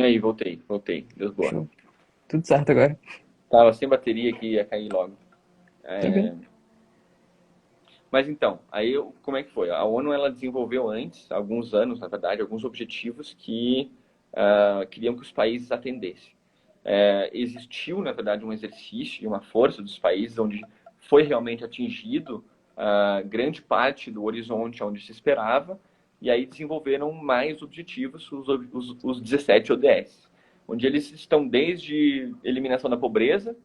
E aí, voltei. Deus boa. Show. Tudo certo agora. Tava sem bateria que ia cair logo. Tranquilo? É, Mas então, como é que foi? A ONU ela desenvolveu antes, alguns anos, na verdade, alguns objetivos que queriam que os países atendessem. Existiu, na verdade, um exercício e uma força dos países onde foi realmente atingido grande parte do horizonte onde se esperava, e aí desenvolveram mais objetivos, os 17 ODS, onde eles estão desde eliminação da pobreza,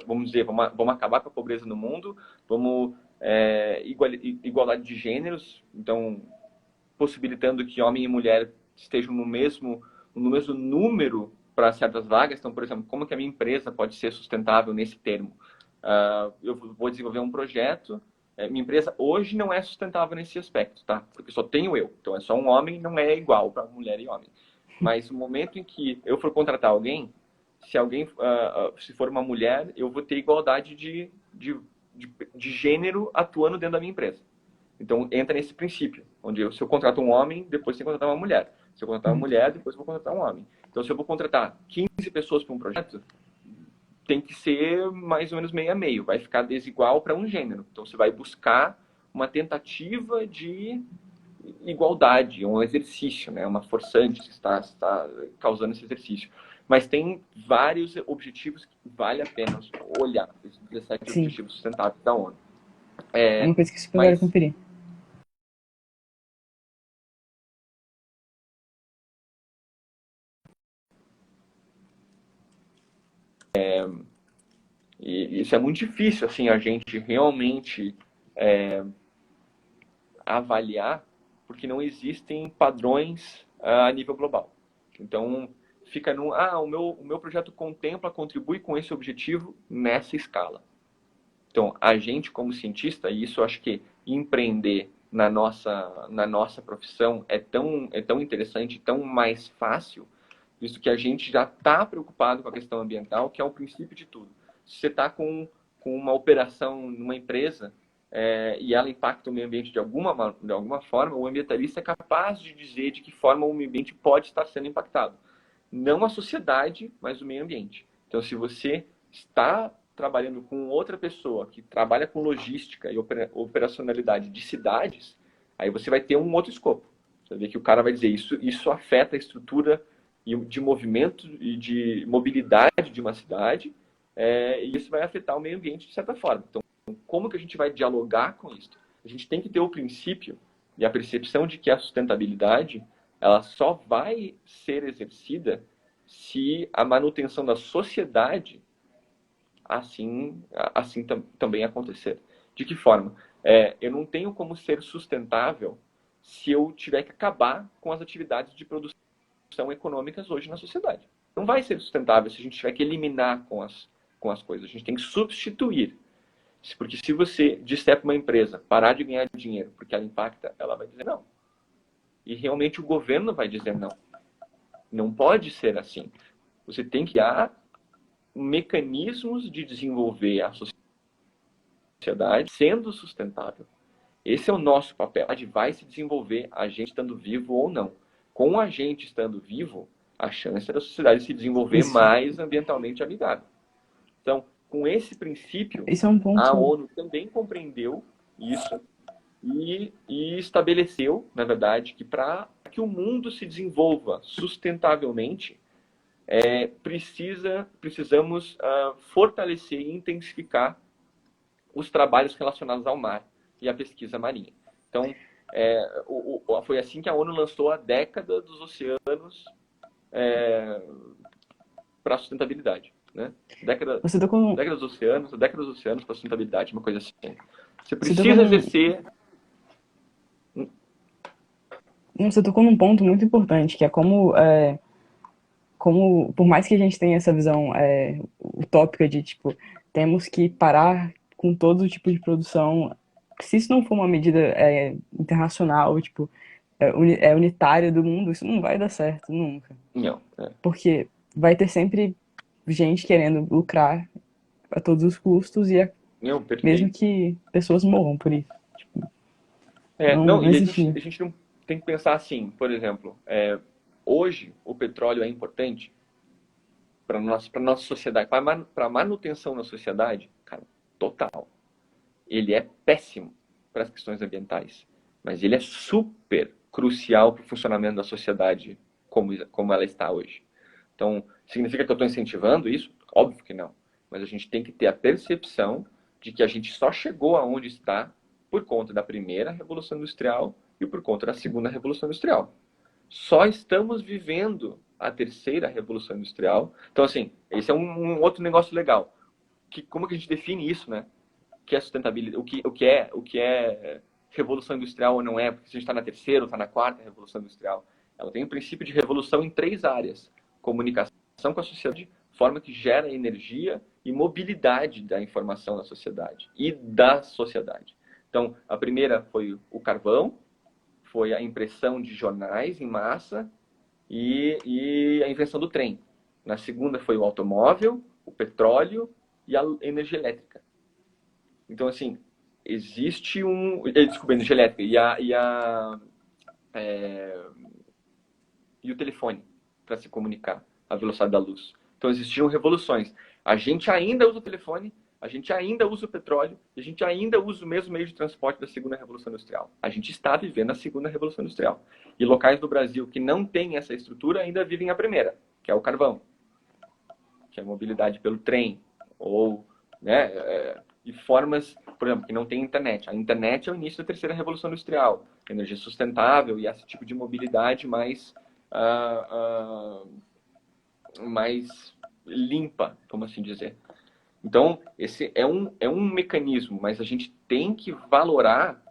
vamos dizer, vamos acabar com a pobreza no mundo, vamos igualdade de gêneros, então possibilitando que homem e mulher estejam no mesmo número para certas vagas. Então, por exemplo, como que a minha empresa pode ser sustentável nesse termo? Eu vou desenvolver um projeto. Minha empresa hoje não é sustentável nesse aspecto, tá? Porque só tenho eu. Então, é só um homem, não é igual para mulher e homem. Mas no momento em que eu for contratar alguém, se for uma mulher, eu vou ter igualdade de gênero atuando dentro da minha empresa. Então, entra nesse princípio, onde se eu contrato um homem, depois tem que contratar uma mulher. Se eu contratar uma Uhum. mulher, depois eu vou contratar um homem. Então, se eu vou contratar 15 pessoas para um projeto, tem que ser mais ou menos meio a meio. Vai ficar desigual para um gênero. Então, você vai buscar uma tentativa de igualdade, um exercício, né? Uma forçante que está causando esse exercício. Mas tem vários objetivos que vale a pena olhar, esses 17 Sim. objetivos sustentáveis da ONU. É É, uma coisa que super vale mas conferir. E isso é muito difícil, assim, a gente realmente avaliar, porque não existem padrões a nível global. Então, fica no, o meu projeto contempla, contribui com esse objetivo nessa escala. Então, a gente como cientista, e isso eu acho que empreender na nossa profissão é tão interessante, tão mais fácil, visto que a gente já está preocupado com a questão ambiental, que é o princípio de tudo. Se você está com uma operação numa empresa e ela impacta o meio ambiente de alguma forma, o ambientalista é capaz de dizer de que forma o meio ambiente pode estar sendo impactado. Não a sociedade, mas o meio ambiente. Então, se você está trabalhando com outra pessoa que trabalha com logística e operacionalidade de cidades, aí você vai ter um outro escopo. Você vai ver que o cara vai dizer isso afeta a estrutura de movimento e de mobilidade de uma cidade, e isso vai afetar o meio ambiente de certa forma. Então, como que a gente vai dialogar com isso? A gente tem que ter o princípio e a percepção de que a sustentabilidade ela só vai ser exercida se a manutenção da sociedade assim também acontecer. De que forma? Eu não tenho como ser sustentável se eu tiver que acabar com as atividades de produção econômicas hoje na sociedade. Não vai ser sustentável se a gente tiver que eliminar com as coisas. A gente tem que substituir. Porque se você disser para uma empresa parar de ganhar dinheiro porque ela impacta, ela vai dizer não. E realmente o governo vai dizer não. Não pode ser assim. Você tem que criar mecanismos de desenvolver a sociedade sendo sustentável. Esse é o nosso papel. A sociedade vai se desenvolver, a gente estando vivo ou não. Com a gente estando vivo, a chance da sociedade se desenvolver Isso, mais ambientalmente amigável. Então, com esse princípio, isso é um a ponto. ONU também compreendeu isso e estabeleceu, na verdade, que para que o mundo se desenvolva sustentavelmente, precisamos fortalecer e intensificar os trabalhos relacionados ao mar e à pesquisa marinha. Então, foi assim que a ONU lançou a década dos oceanos para a sustentabilidade. Né? Década, Você tocou num, década dos oceanos, a década dos oceanos para a sustentabilidade, uma coisa assim. Você você tocou precisa num, exercer. você tocou num ponto muito importante, que é como, por mais que a gente tenha essa visão utópica de, tipo, temos que parar com todo tipo de produção, se isso não for uma medida internacional, tipo, unitária do mundo, isso não vai dar certo nunca. Não, Porque vai ter sempre gente querendo lucrar a todos os custos não, mesmo perfeito. que pessoas morram por isso. Não, Não, não e a gente, existe. a gente não tem que pensar assim, por exemplo, hoje o petróleo é importante para nossa sociedade, para a manutenção na sociedade, cara, total. Ele é péssimo para as questões ambientais, mas ele é super crucial para o funcionamento da sociedade como ela está hoje. Então, significa que eu estou incentivando isso? Óbvio que não. Mas a gente tem que ter a percepção de que a gente só chegou aonde está por conta da primeira Revolução Industrial e por conta da segunda Revolução Industrial. Só estamos vivendo a terceira Revolução Industrial. Então, assim, esse é um outro negócio legal. Como que a gente define isso, né? O que é sustentabilidade? O que é Revolução Industrial ou não é? Porque se a gente está na terceira ou está na quarta Revolução Industrial. Ela tem o princípio de revolução em 3 áreas. Comunicação com a sociedade, forma que gera energia e mobilidade da informação na sociedade e da sociedade. Então, a primeira foi o carvão, foi a impressão de jornais em massa e a invenção do trem. Na segunda foi o automóvel, o petróleo e a energia elétrica. Então, assim, existe desculpa, energia elétrica e o telefone para se comunicar à velocidade da luz. Então existiram revoluções. A gente ainda usa o telefone, a gente ainda usa o petróleo, e a gente ainda usa o mesmo meio de transporte da segunda Revolução Industrial. A gente está vivendo a segunda Revolução Industrial. E locais do Brasil que não têm essa estrutura ainda vivem a primeira, que é o carvão, que é a mobilidade pelo trem, ou, né, e formas, por exemplo, que não tem internet. A internet é o início da terceira Revolução Industrial, energia sustentável e esse tipo de mobilidade mais mais limpa, como assim dizer. Então, esse é um mecanismo, mas a gente tem que valorar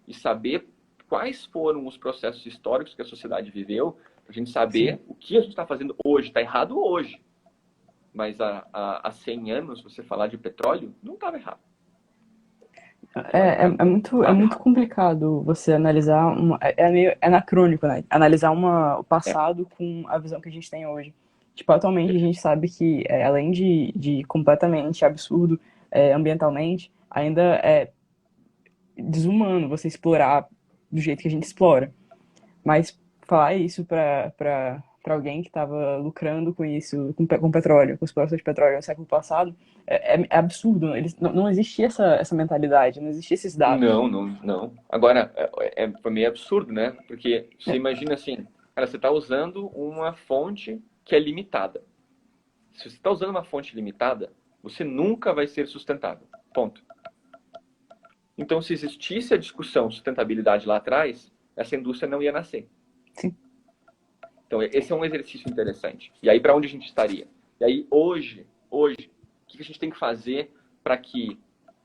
e saber quais foram os processos históricos que a sociedade viveu, para a gente saber o que a gente está fazendo hoje. Está errado hoje, mas há 100 anos, você falar de petróleo, não estava errado. É muito complicado você analisar é meio anacrônico, né? Analisar o passado com a visão que a gente tem hoje. Tipo, atualmente a gente sabe que, além de completamente absurdo ambientalmente, ainda é desumano você explorar do jeito que a gente explora. Mas falar isso para alguém que estava lucrando com isso, com petróleo, com exploração de petróleo no século passado, é absurdo. Não existia essa mentalidade, não existia esses dados. Não. Agora, foi meio absurdo, né? Porque você imagina assim, cara, você está usando uma fonte que é limitada. Se você está usando uma fonte limitada, você nunca vai ser sustentável. Ponto. Então, se existisse a discussão sustentabilidade lá atrás, essa indústria não ia nascer. Sim. Então, esse é um exercício interessante. E aí, para onde a gente estaria? E aí, hoje, o que a gente tem que fazer para que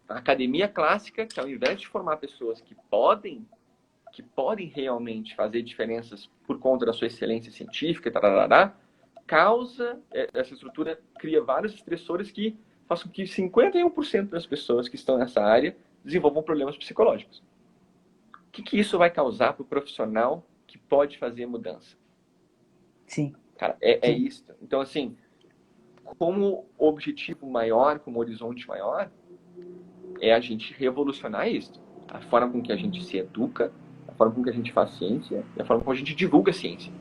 a academia clássica, que ao invés de formar pessoas que podem realmente fazer diferenças por conta da sua excelência científica, essa estrutura cria vários estressores que façam com que 51% das pessoas que estão nessa área desenvolvam problemas psicológicos. O que isso vai causar para o profissional que pode fazer mudança? Sim. Cara, é isso. Então, assim, como objetivo maior, como horizonte maior, é a gente revolucionar isso. A forma com que a gente se educa, a forma com que a gente faz ciência e a forma como a gente divulga a ciência.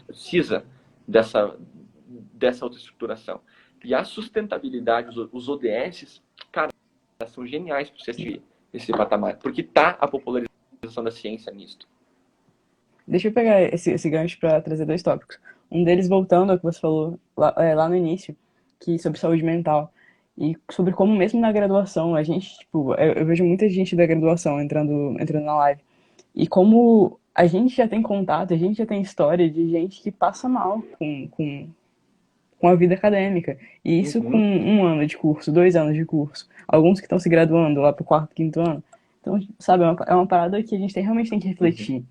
Precisa dessa outra estruturação. E a sustentabilidade, os ODS, cara, são geniais para você atingir esse patamar, porque está a popularização da ciência nisto. Deixa eu pegar esse gancho para trazer 2 tópicos. Um deles voltando ao que você falou lá no início, que sobre saúde mental. E sobre como mesmo na graduação, a gente, tipo, eu vejo muita gente da graduação entrando na live. E como a gente já tem contato, a gente já tem história de gente que passa mal com a vida acadêmica. E isso com 1 ano de curso, 2 anos de curso. Alguns que estão se graduando lá pro 4º, 5º ano. Então, sabe, é uma parada que a gente realmente tem que refletir.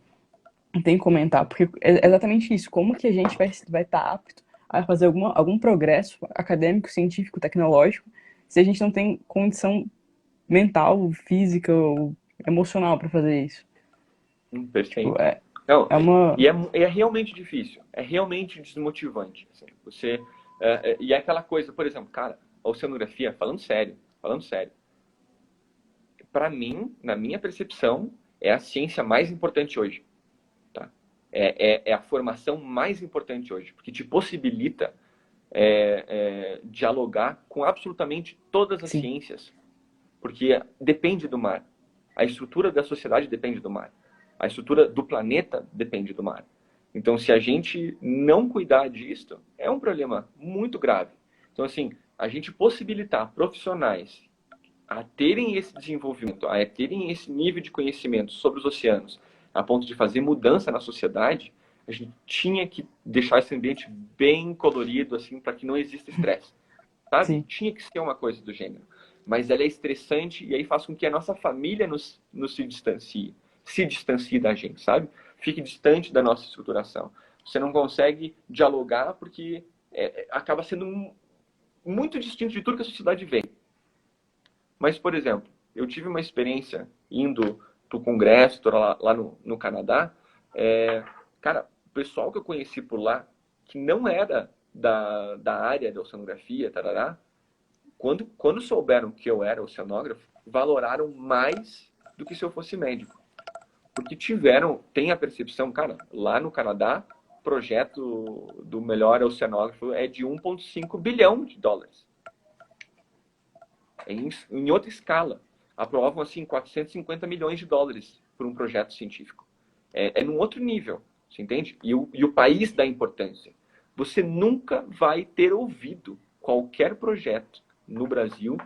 Tem que comentar, porque é exatamente isso. Como que a gente vai estar apto a fazer algum progresso acadêmico, científico, tecnológico, se a gente não tem condição mental, física ou emocional para fazer isso? Perfeito. Tipo, Não, é uma... é realmente difícil, é realmente desmotivante. Assim, e é aquela coisa, por exemplo, cara, a oceanografia, falando sério, para mim, na minha percepção, é a ciência mais importante hoje. Tá? É a formação mais importante hoje, porque te possibilita dialogar com absolutamente todas as Sim, ciências, porque depende do mar. A estrutura da sociedade depende do mar. A estrutura do planeta depende do mar. Então, se a gente não cuidar disso, é um problema muito grave. Então, assim, a gente possibilitar profissionais a terem esse desenvolvimento, a terem esse nível de conhecimento sobre os oceanos, a ponto de fazer mudança na sociedade, a gente tinha que deixar esse ambiente bem colorido, assim, para que não exista estresse, sabe? sim, Tinha que ser uma coisa do gênero. Mas ela é estressante e aí faz com que a nossa família nos se distancie da gente, sabe? Fique distante da nossa estruturação. Você não consegue dialogar porque acaba sendo muito distinto de tudo que a sociedade vê. Mas, por exemplo, eu tive uma experiência indo para o congresso lá no Canadá. Cara, o pessoal que eu conheci por lá, que não era da área da oceanografia, tarará, quando souberam que eu era oceanógrafo, valoraram mais do que se eu fosse médico. Porque tem a percepção, cara, lá no Canadá, o projeto do melhor oceanógrafo é de 1,5 bilhão de dólares. Em outra escala. Aprovam, assim, 450 milhões de dólares por um projeto científico. Num outro nível, você entende? E o país dá importância. Você nunca vai ter ouvido qualquer projeto no Brasil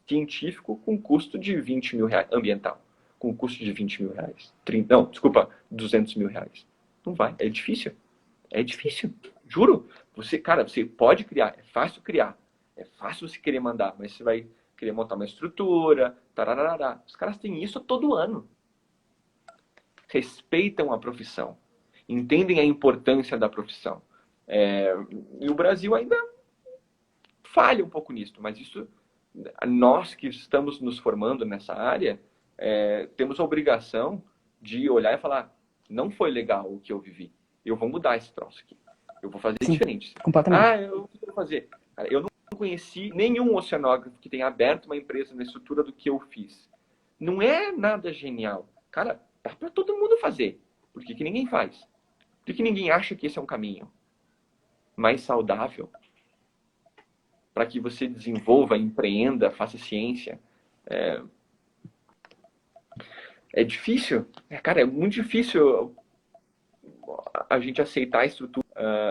científico com custo de 20 mil reais, ambiental, com custo de 20 mil reais. 30, não, desculpa, 200 mil reais. Não vai, é difícil. É difícil, juro. Cara, você pode criar, é fácil criar. É fácil você querer mandar, mas você vai querer montar uma estrutura, tararará. Os caras têm isso todo ano. Respeitam a profissão, entendem a importância da profissão. E o Brasil ainda falha um pouco nisso, mas isso, nós que estamos nos formando nessa área, temos a obrigação de olhar e falar: não foi legal o que eu vivi, eu vou mudar esse troço aqui, eu vou fazer sim, diferente. completamente. Eu vou fazer. Eu não conheci nenhum oceanógrafo que tenha aberto uma empresa na estrutura do que eu fiz. Não é nada genial. Cara, dá para todo mundo fazer. Por que ninguém faz? Por que ninguém acha que esse é um caminho mais saudável para que você desenvolva, empreenda, faça ciência? É difícil. Cara, é muito difícil a gente aceitar a estrutura.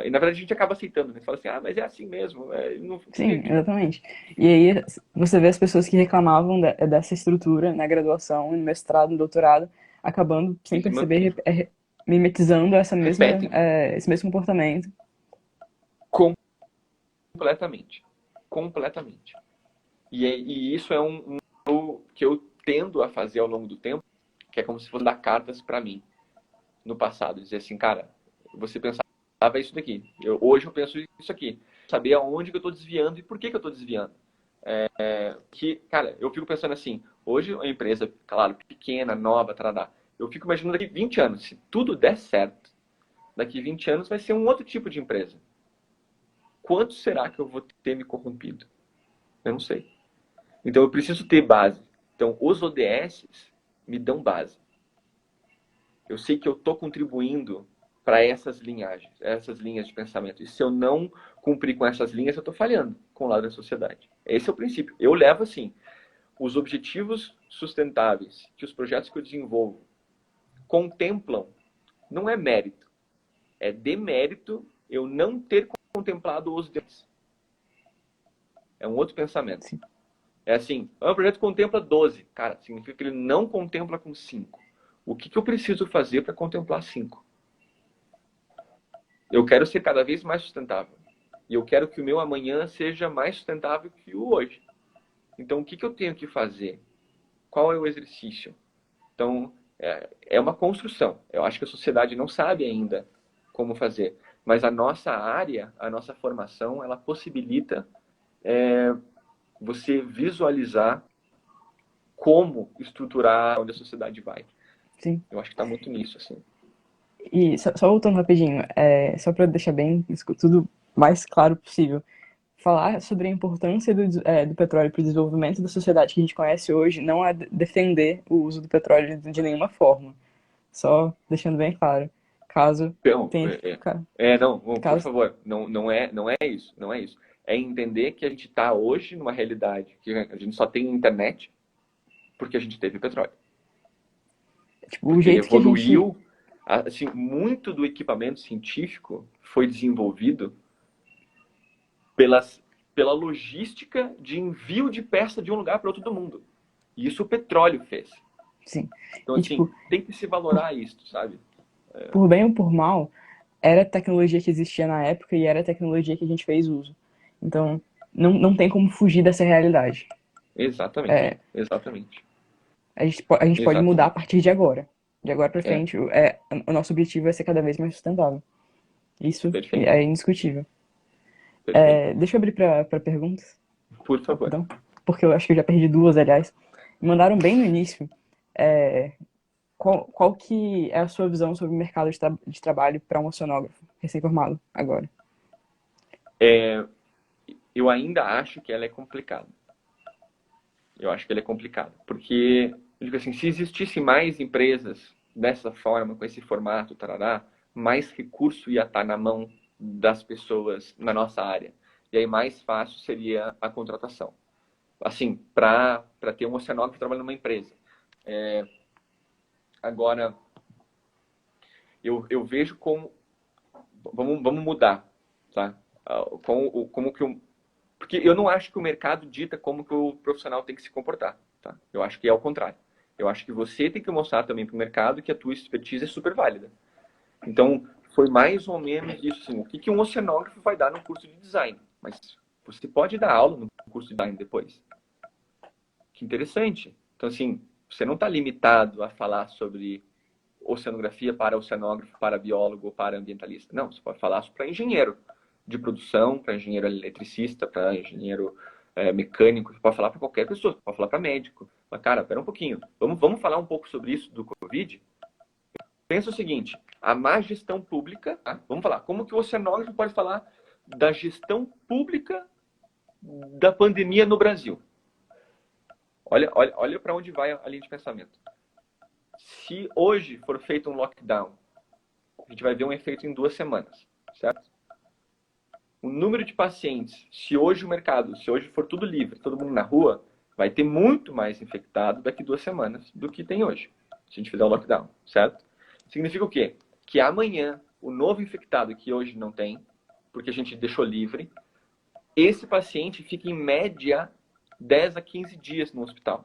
E na verdade a gente acaba aceitando, né? Você fala assim: mas é assim mesmo. Não, Sim, exatamente. E aí você vê as pessoas que reclamavam dessa estrutura na graduação, no mestrado, no doutorado, acabando, sem eles perceber, mantêm, mimetizando repetem esse mesmo comportamento. completamente. Completamente. E isso é um que eu tendo a fazer ao longo do tempo, que é como se fosse dar cartas para mim no passado. Dizer assim: cara, você pensava isso daqui. Hoje eu penso isso aqui. Saber aonde que eu estou desviando e por que eu estou desviando. Cara, eu fico pensando assim: hoje a empresa, claro, pequena, nova, tarará. Eu fico imaginando daqui 20 anos, se tudo der certo, daqui 20 anos vai ser um outro tipo de empresa. Quanto será que eu vou ter me corrompido? Eu não sei. Então eu preciso ter base. Então os ODS me dão base. Eu sei que eu estou contribuindo para essas linhagens, essas linhas de pensamento. E se eu não cumprir com essas linhas, eu estou falhando com o lado da sociedade. Esse é o princípio. Eu levo assim: os objetivos sustentáveis que os projetos que eu desenvolvo contemplam, não é mérito, é demérito eu não ter contemplado os demais. É um outro pensamento. Sim. É assim: o projeto contempla 12. Cara, significa que ele não contempla com 5. O que eu preciso fazer para contemplar 5? Eu quero ser cada vez mais sustentável. E eu quero que o meu amanhã seja mais sustentável que o hoje. Então, o que eu tenho que fazer? Qual é o exercício? Então, é uma construção. Eu acho que a sociedade não sabe ainda como fazer. Mas a nossa área, a nossa formação, ela possibilita você visualizar como estruturar onde a sociedade vai. Sim. Eu acho que está muito nisso, assim. E só voltando rapidinho, só para deixar bem tudo mais claro possível, falar sobre a importância do petróleo para o desenvolvimento da sociedade que a gente conhece hoje não é defender o uso do petróleo de nenhuma forma. Só deixando bem claro. caso Então, tenha que ficar. não, por Caso, favor, não é isso, não é isso. É entender que a gente está hoje numa realidade que a gente só tem internet porque a gente teve petróleo. tipo, o Porque jeito que a gente. evoluiu, assim, muito do equipamento científico foi desenvolvido pelas, pela logística de envio de peça de um lugar para outro do mundo. E isso o petróleo fez. Sim. Então, E, assim, tipo, tem que se valorar isso, sabe? por bem ou por mal, era tecnologia que existia na época e era tecnologia que a gente fez uso. Então, não tem como fugir dessa realidade. Exatamente, É, exatamente, a gente pode mudar a exatamente. partir de agora. De agora para É, frente, o nosso objetivo é ser cada vez mais sustentável. Isso perfeito, é indiscutível. perfeito. Deixa eu abrir para perguntas, Por favor. rapidão, porque eu acho que eu já perdi duas, aliás. Me mandaram bem no início. é, qual que é a sua visão sobre o mercado de trabalho para um oceanógrafo recém-formado agora? Eu ainda acho que ela é complicada. Eu acho que ela é complicada. Porque, eu digo assim, se existissem mais empresas dessa forma, com esse formato, tarará, mais recurso ia estar na mão das pessoas na nossa área. E aí mais fácil seria a contratação. Assim, para ter um oceanógrafo trabalhando numa empresa. Agora, eu vejo como... Vamos mudar, tá? Como que porque eu não acho que o mercado dita como que o profissional tem que se comportar, tá? Eu acho que é o contrário. Eu acho que você tem que mostrar também para o mercado que a tua expertise é super válida. Então, foi mais ou menos isso, assim, o que um oceanógrafo vai dar no curso de design. Mas você pode dar aula no curso de design depois. Que interessante. Então, assim, você não está limitado a falar sobre oceanografia para oceanógrafo, para biólogo, para ambientalista. Não, você pode falar para engenheiro de produção, para engenheiro eletricista, para engenheiro mecânico, você pode falar para qualquer pessoa, você pode falar para médico. Mas, cara, pera um pouquinho, vamos falar um pouco sobre isso do Covid? Pensa o seguinte, a má gestão pública, tá? Vamos falar, como que o oceanógrafo pode falar da gestão pública da pandemia no Brasil? Olha para onde vai a linha de pensamento. Se hoje for feito um lockdown, a gente vai ver um efeito em 2 semanas, certo? O número de pacientes, se hoje o mercado, se hoje for tudo livre, todo mundo na rua, vai ter muito mais infectado daqui 2 semanas do que tem hoje, se a gente fizer o lockdown, certo? Significa o quê? Que amanhã, o novo infectado que hoje não tem, porque a gente deixou livre, esse paciente fica em média 10 a 15 dias no hospital.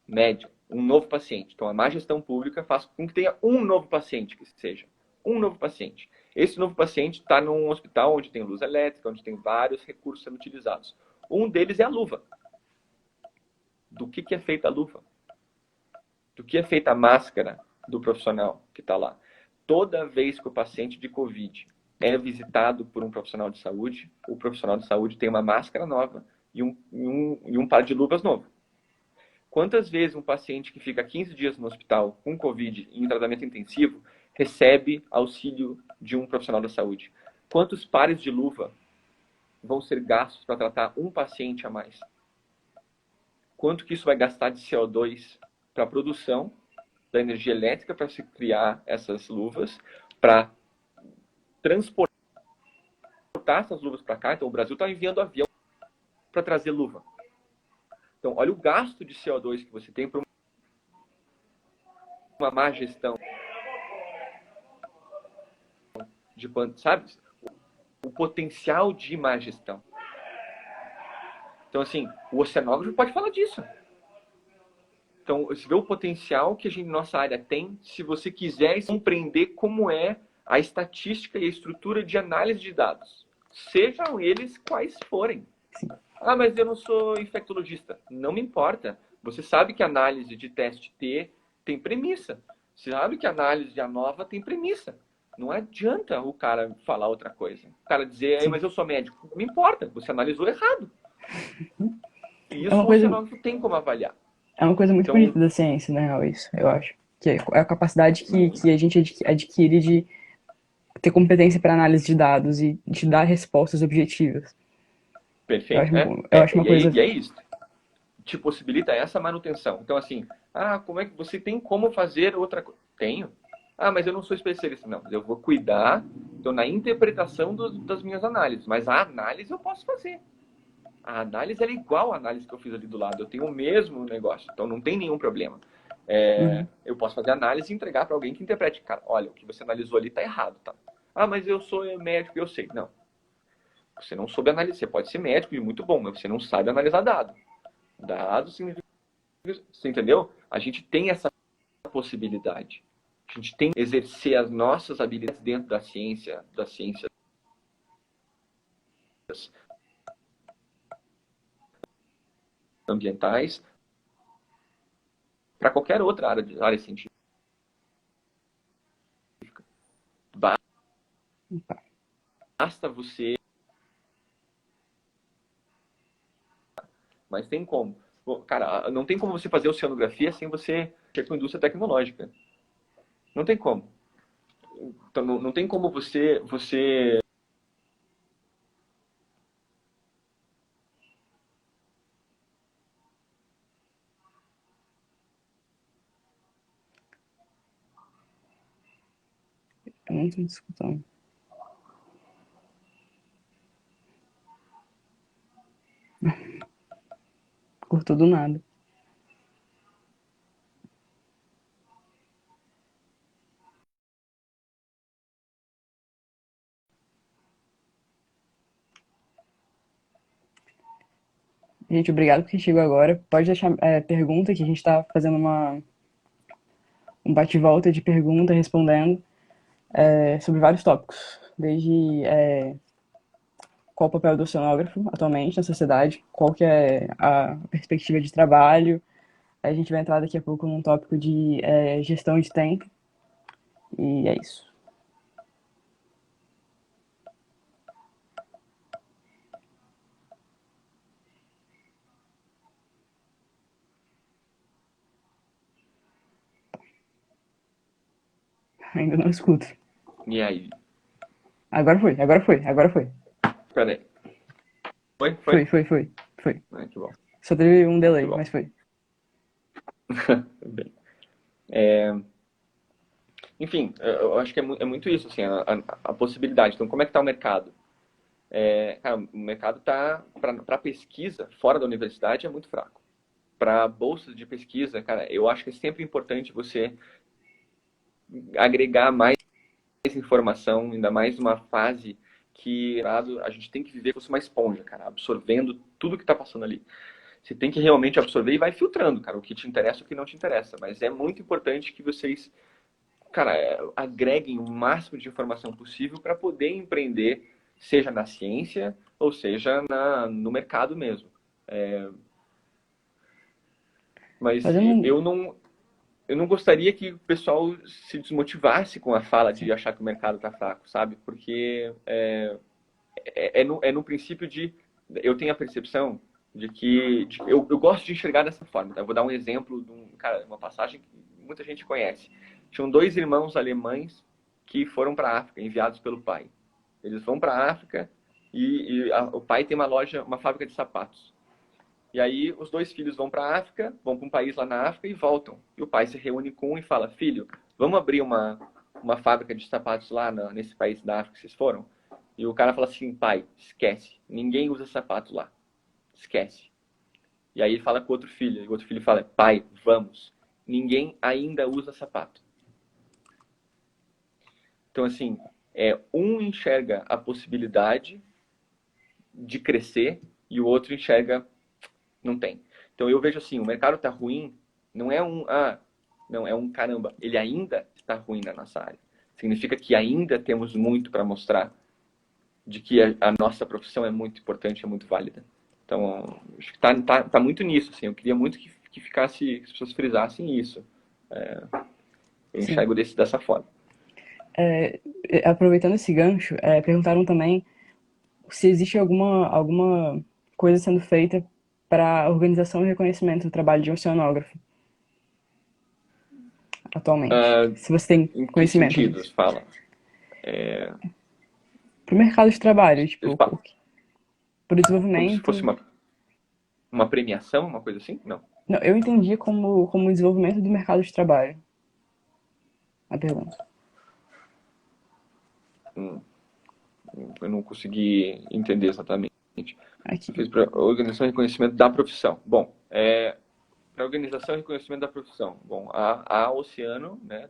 Média. Um novo paciente. Então, a má gestão pública faz com que tenha um novo paciente, que seja. Um novo paciente. Esse novo paciente está num hospital onde tem luz elétrica, onde tem vários recursos sendo utilizados. Um deles é a luva. Do que é feita a luva? Do que é feita a máscara do profissional que está lá? Toda vez que o paciente de Covid é visitado por um profissional de saúde, o profissional de saúde tem uma máscara nova e um par de luvas novo. Quantas vezes um paciente que fica 15 dias no hospital com Covid em tratamento intensivo recebe auxílio de um profissional da saúde? Quantos pares de luva vão ser gastos para tratar um paciente a mais? Quanto que isso vai gastar de CO2 para a produção da energia elétrica para se criar essas luvas, para transportar essas luvas para cá? Então, o Brasil está enviando avião para trazer luva. Então, olha o gasto de CO2 que você tem para uma má gestão de, sabe? O potencial de má gestão. Então, assim, o oceanógrafo pode falar disso. Então, você vê o potencial que a gente, nossa área tem, se você quiser compreender como é a estatística e a estrutura de análise de dados. Sejam eles quais forem. Ah, mas eu não sou infectologista. Não me importa. Você sabe que a análise de teste T tem premissa. Você sabe que a análise de ANOVA tem premissa. Não adianta o cara falar outra coisa. O cara dizer, mas eu sou médico. Não me importa, você analisou errado. E É isso uma o coisa, oceanógrafo tem como avaliar. é uma coisa muito Então, bonita da ciência, né, isso, eu acho. Que é a capacidade que a gente adquire de ter competência para análise de dados e de dar respostas objetivas. perfeito. Eu acho uma coisa. E é isso. Te possibilita essa manutenção. Então, assim, como é que você tem como fazer outra coisa? Tenho. Ah, mas eu não sou especialista. Não, eu vou cuidar, estou na interpretação das minhas análises, mas a análise eu posso fazer. A análise é igual à análise que eu fiz ali do lado. Eu tenho o mesmo negócio, então não tem nenhum problema. Uhum. Eu posso fazer análise e entregar para alguém que interprete. Cara, olha, o que você analisou ali está errado, tá? Ah, mas eu sou médico e eu sei. Não, você não soube analisar. Você pode ser médico e muito bom, mas você não sabe analisar dado. Dado significa... Você entendeu? A gente tem essa possibilidade. A gente tem que exercer as nossas habilidades dentro das ciências ambientais, para qualquer outra área científica. Basta você... Mas tem como. Cara, não tem como você fazer oceanografia sem você ter com indústria tecnológica. Não tem como. Então, não tem como você... Eu não tô te escutando. Cortou do nada. Gente, obrigado por quem chegou agora. Pode deixar pergunta, que a gente tá fazendo um bate-volta de pergunta, respondendo sobre vários tópicos. Desde qual o papel do oceanógrafo atualmente na sociedade, qual que é a perspectiva de trabalho. A gente vai entrar daqui a pouco num tópico de gestão de tempo. E é isso. Ainda não escuto. E aí? Agora foi, agora foi, agora foi. Peraí. Foi? Foi, Foi? foi, foi. Foi. Que bom. Só teve um Que delay, bom. mas foi. Bem. Enfim, eu acho que é muito isso, assim, a possibilidade. Então, como é que está o mercado? Cara, o mercado está, para pesquisa fora da universidade, é muito fraco. Para bolsas de pesquisa, cara, eu acho que é sempre importante você agregar mais informação, ainda mais numa fase que a gente tem que viver como se fosse uma esponja, cara, absorvendo tudo que está passando ali. Você tem que realmente absorver e vai filtrando, cara, o que te interessa e o que não te interessa. Mas é muito importante que vocês, cara, agreguem o máximo de informação possível para poder empreender, seja na ciência ou seja no mercado mesmo. Mas Fazendo. eu não gostaria que o pessoal se desmotivasse com a fala de achar que o mercado está fraco, sabe? Porque no princípio de... Eu tenho a percepção de que... eu gosto de enxergar dessa forma. Tá? Eu vou dar um exemplo de uma passagem que muita gente conhece. Tinham dois irmãos alemães que foram para a África, enviados pelo pai. Eles vão para a África e o pai tem uma fábrica de sapatos. E aí os dois filhos vão para a África, vão para um país lá na África e voltam. E o pai se reúne com um e fala: filho, vamos abrir uma fábrica de sapatos lá nesse país da África que vocês foram? E o cara fala assim: pai, esquece, ninguém usa sapato lá. Esquece. E aí ele fala com o outro filho, e o outro filho fala: pai, vamos. Ninguém ainda usa sapato. Então, assim, um enxerga a possibilidade de crescer e o outro enxerga não tem. Então eu vejo assim, o mercado está ruim, não é não, é um caramba, ele ainda está ruim na nossa área. Significa que ainda temos muito para mostrar de que a nossa profissão é muito importante, é muito válida. Então, acho que tá muito nisso, assim, eu queria muito que ficasse, que as pessoas frisassem isso. Eu Sim. enxergo dessa forma. Aproveitando esse gancho, perguntaram também se existe alguma coisa sendo feita para organização e reconhecimento do trabalho de um oceanógrafo atualmente. Se você tem Em que conhecimento sentido disso. fala? Para o mercado de trabalho, tipo, Fala para o como se fosse desenvolvimento. uma premiação, uma coisa assim? Não. Não, eu entendi como o desenvolvimento do mercado de trabalho a pergunta. Eu não consegui entender exatamente. Aqui. Fez para organização e reconhecimento da profissão. Bom, para organização e reconhecimento da profissão. Bom, a Oceano, né,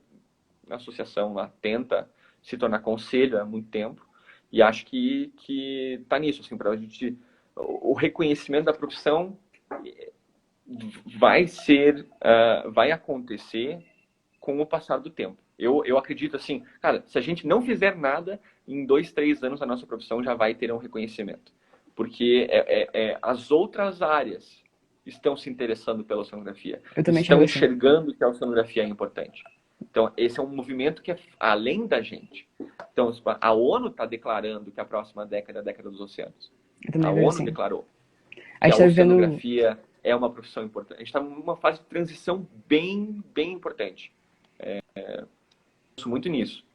a associação lá tenta se tornar conselho há muito tempo e acho que está nisso, assim, para a gente, o reconhecimento da profissão vai acontecer com o passar do tempo. Eu acredito assim, cara, se a gente não fizer nada, em 2, 3 anos a nossa profissão já vai ter um reconhecimento. Porque as outras áreas estão se interessando pela oceanografia. Eu também Estão enxergo assim. enxergando que a oceanografia é importante. Então, esse é um movimento que é além da gente. Então, a ONU está declarando que a próxima década é a década dos oceanos. Eu também A vejo ONU assim. declarou A que gente a tá vivendo. oceanografia é uma profissão importante. A gente está numa fase de transição bem importante. Muito nisso.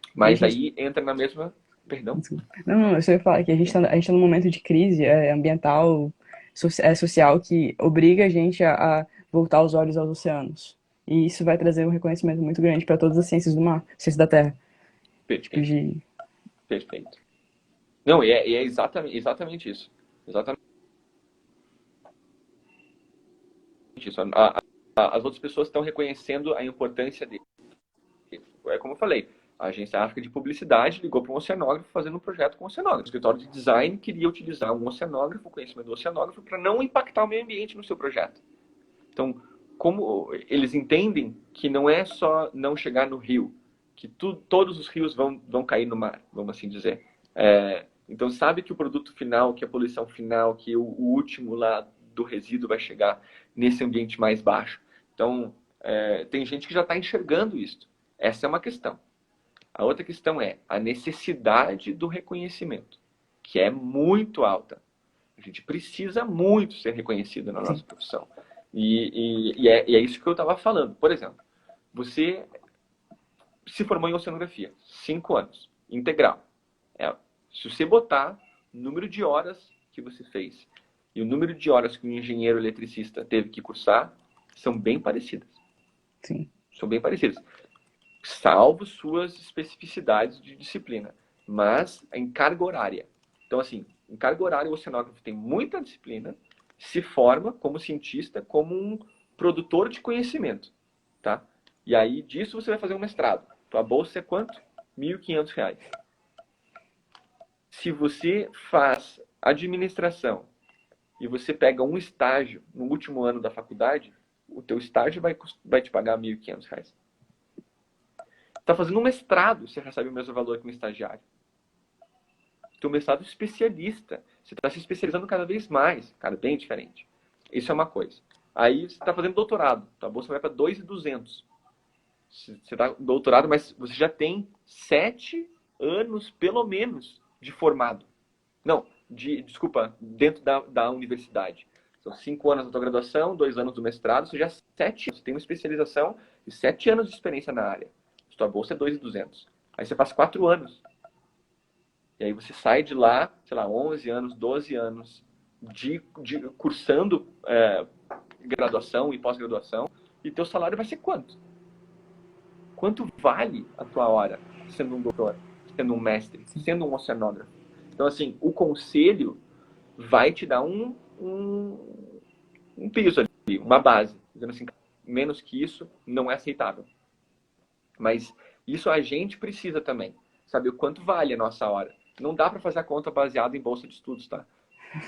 E a Mas gente. aí entra na mesma... Perdão? Não, eu só ia falar que a gente tá num momento de crise ambiental, social, que obriga a gente a voltar os olhos aos oceanos. E isso vai trazer um reconhecimento muito grande para todas as ciências do mar, ciências da Terra. Tipo Perfeito. de. Perfeito. Não, é exatamente isso. Exatamente isso. As outras pessoas estão reconhecendo a importância dele. É como eu falei, a Agência África de Publicidade ligou para um oceanógrafo fazendo um projeto com um oceanógrafo. O escritório de design queria utilizar um oceanógrafo, o conhecimento do oceanógrafo, para não impactar o meio ambiente no seu projeto. Então, como eles entendem que não é só não chegar no rio, que todos os rios vão cair no mar, vamos assim dizer. Então, sabe que o produto final, que a poluição final, que o último lá do resíduo vai chegar nesse ambiente mais baixo. Então, tem gente que já está enxergando isso. Essa é uma questão. A outra questão é a necessidade do reconhecimento, que é muito alta. A gente precisa muito ser reconhecido na nossa profissão. E é isso que eu estava falando. Por exemplo, você se formou em oceanografia, 5 anos, integral. Se você botar o número de horas que você fez e o número de horas que um engenheiro eletricista teve que cursar, são bem parecidas. Sim. São bem parecidas. Salvo suas especificidades de disciplina. Mas em carga horária. Então, assim, em carga horária, o oceanógrafo tem muita disciplina, se forma como cientista, como um produtor de conhecimento. Tá? E aí, disso você vai fazer um mestrado. Tua bolsa é quanto? R$1.500. Se você faz administração e você pega um estágio no último ano da faculdade, o teu estágio vai te pagar R$1.500. Está fazendo um mestrado, você recebe o mesmo valor que um estagiário. Teu mestrado é especialista. Você está se especializando cada vez mais, cara, bem diferente. Isso é uma coisa. Aí você está fazendo doutorado, tua bolsa vai para 2.200. Você está doutorado, mas você já tem 7 anos, pelo menos, de formado. Não, desculpa, dentro da universidade. São 5 anos da tua graduação, 2 anos do mestrado, você já 7 anos. Você tem uma especialização e 7 anos de experiência na área. Sua bolsa é 2.200. Aí você faz 4 anos. E aí você sai de lá, sei lá, 11 anos, 12 anos cursando graduação e pós-graduação, e teu salário vai ser quanto? Quanto vale a tua hora sendo um doutor, sendo um mestre, sendo um oceanógrafo? Então, assim, o conselho vai te dar um piso ali, uma base, dizendo assim, menos que isso não é aceitável. Mas isso a gente precisa também, saber o quanto vale a nossa hora. Não dá para fazer a conta baseada em bolsa de estudos, tá?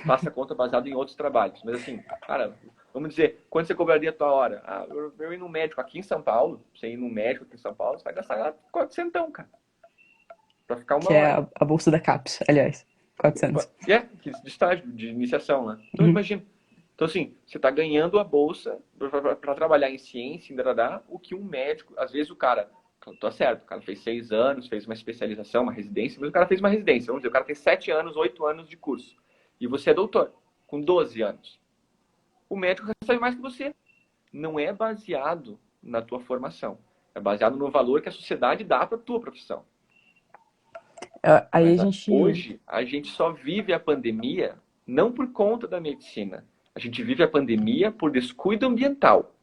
Faça a conta baseada em outros trabalhos. Mas assim, cara, vamos dizer, quanto você cobraria a tua hora? Eu ir no médico aqui em São Paulo, você ir no médico aqui em São Paulo, você vai gastar 400, cara. Pra ficar uma Que é hora. a bolsa da CAPES, aliás. 400. De estágio, de iniciação lá. Então imagina. Então assim, você tá ganhando a bolsa para trabalhar em ciência, em dadadá, o que um médico, às vezes o cara, tá certo, o cara fez 6 anos, fez uma especialização, uma residência, mas o cara fez uma residência, vamos dizer, o cara tem 7 anos, 8 anos de curso. E você é doutor, com 12 anos. O médico recebe mais que você. Não é baseado na tua formação. É baseado no valor que a sociedade dá para a tua profissão. Aí Mas a gente. hoje, a gente só vive a pandemia não por conta da medicina. A gente vive a pandemia por descuido ambiental.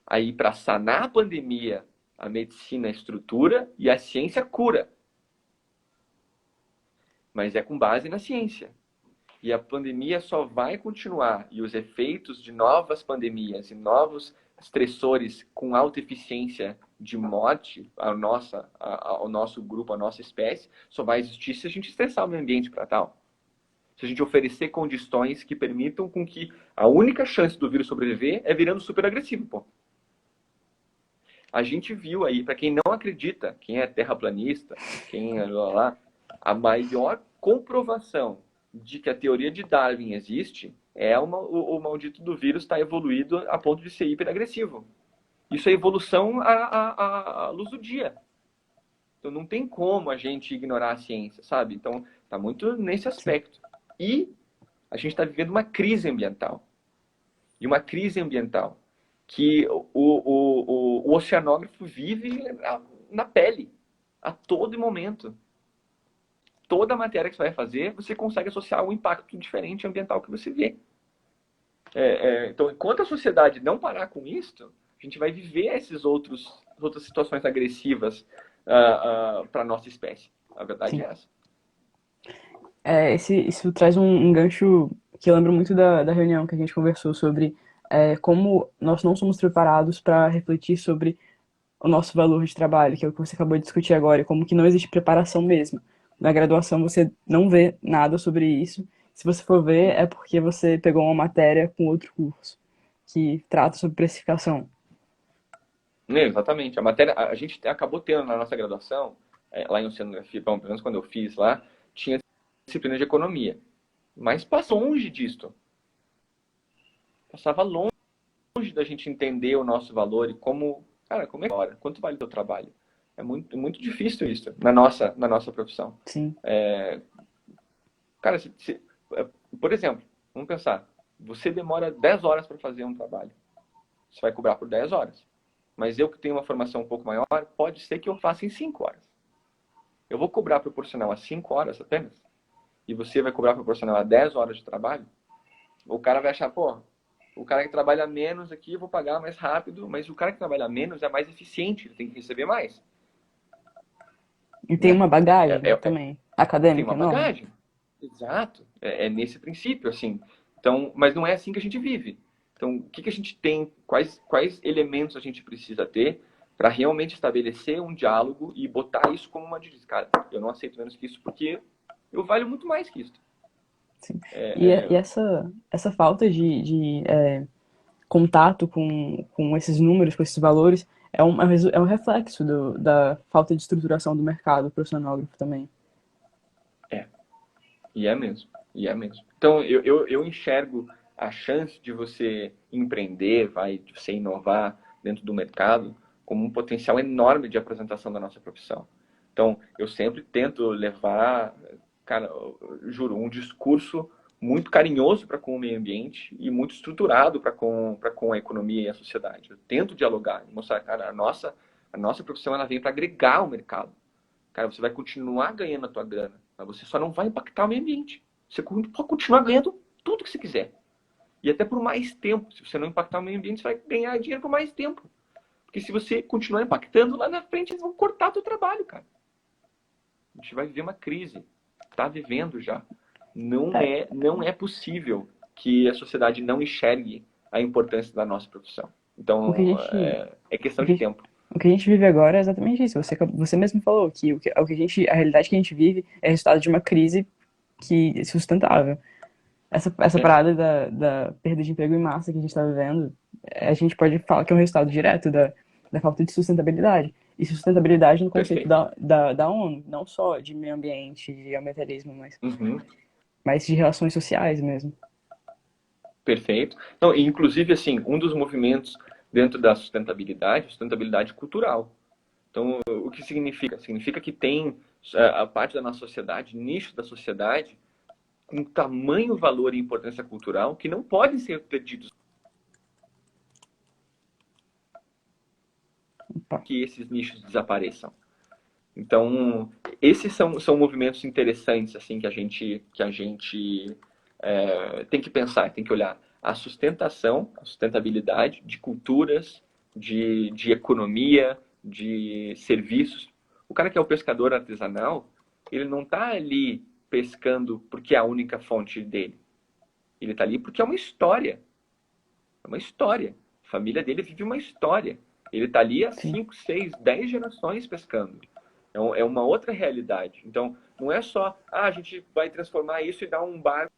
Aí, para sanar a pandemia A medicina estrutura e a ciência cura. Mas é com base na ciência. E a pandemia só vai continuar, e os efeitos de novas pandemias e novos estressores com alta eficiência de morte ao nosso grupo, à nossa espécie, só vai existir se a gente estressar o meio ambiente para tal. Se a gente oferecer condições que permitam com que a única chance do vírus sobreviver é virando super agressivo, pô. A gente viu aí, para quem não acredita, quem é terraplanista, quem é lá, a maior comprovação de que a teoria de Darwin existe é o maldito do vírus está evoluído a ponto de ser hiperagressivo. Isso é evolução à luz do dia. Então não tem como a gente ignorar a ciência, sabe? Então está muito nesse aspecto. E a gente está vivendo uma crise ambiental. E uma crise ambiental que o oceanógrafo vive na pele, a todo momento. Toda matéria que você vai fazer, você consegue associar um impacto diferente ambiental que você vê. Então, enquanto a sociedade não parar com isso, a gente vai viver essas outras situações agressivas para a nossa espécie. A verdade Sim. é essa. Isso traz um gancho que eu lembro muito da reunião que a gente conversou sobre como nós não somos preparados para refletir sobre o nosso valor de trabalho, que é o que você acabou de discutir agora, e como que não existe preparação mesmo. Na graduação você não vê nada sobre isso. Se você for ver, é porque você pegou uma matéria com outro curso que trata sobre precificação. Exatamente. A gente acabou tendo na nossa graduação, lá em oceanografia, pelo menos quando eu fiz lá, tinha disciplina de economia. Mas passou longe disso. Passava longe da gente entender o nosso valor e como é que agora? Quanto vale o teu trabalho? É muito difícil isso na nossa profissão. Sim. Cara, por exemplo, vamos pensar, você demora 10 horas para fazer um trabalho. Você vai cobrar por 10 horas. Mas eu que tenho uma formação um pouco maior, pode ser que eu faça em 5 horas. Eu vou cobrar proporcional a 5 horas apenas? E você vai cobrar proporcional a 10 horas de trabalho? O cara vai achar, pô, o cara que trabalha menos aqui eu vou pagar mais rápido, mas o cara que trabalha menos é mais eficiente, ele tem que receber mais. E tem uma bagagem também, Tem acadêmica uma enorme. bagagem. Exato. É nesse princípio, assim. Então, mas não é assim que a gente vive. Então, o que a gente tem, quais elementos a gente precisa ter para realmente estabelecer um diálogo e botar isso como uma diz, cara, eu não aceito menos que isso porque eu valho muito mais que isso. Sim. E essa falta de contato com esses números, com esses valores, é um reflexo da falta de estruturação do mercado para o oceanógrafo também. E é mesmo. E é mesmo. Então, eu enxergo a chance de você empreender, de você inovar dentro do mercado, como um potencial enorme de apresentação da nossa profissão. Então, eu sempre tento levar, cara, eu juro, um discurso muito carinhoso para com o meio ambiente e muito estruturado para com a economia e a sociedade. Eu tento dialogar, mostrar, cara, a nossa profissão ela vem para agregar o mercado. Cara, você vai continuar ganhando a tua grana, mas você só não vai impactar o meio ambiente. Você pode continuar ganhando tudo que você quiser. E até por mais tempo. Se você não impactar o meio ambiente, você vai ganhar dinheiro por mais tempo. Porque se você continuar impactando, lá na frente eles vão cortar teu trabalho, cara. A gente vai viver uma crise. Está vivendo já. Não é possível que a sociedade não enxergue a importância da nossa profissão. O que a Então, gente, é questão o que, de tempo. o que a gente vive agora é exatamente isso. Você mesmo falou que a realidade que a gente vive é resultado de uma crise que é sustentável. Essa parada da perda de emprego em massa que a gente está vivendo, a gente pode falar que é um resultado direto da falta de sustentabilidade. E sustentabilidade no conceito Perfeito. da ONU, não só de meio ambiente, de ambientalismo, Uhum. mas de relações sociais mesmo. Perfeito. Então, inclusive, assim, um dos movimentos dentro da sustentabilidade cultural. Então, o que significa? Significa que tem a parte da nossa sociedade, nicho da sociedade, com tamanho valor e importância cultural que não podem ser perdidos Opa. que esses nichos desapareçam. Então, esses são movimentos interessantes assim que a gente tem que pensar, tem que olhar a sustentabilidade de culturas, de economia, de serviços. O cara que é o pescador artesanal, ele não está ali pescando porque é a única fonte dele. Ele está ali porque é uma história. É uma história. A família dele vive uma história. Ele está ali há sim, 5, 6, 10 gerações pescando. É uma outra realidade. Então, não é só, a gente vai transformar isso e dar um barco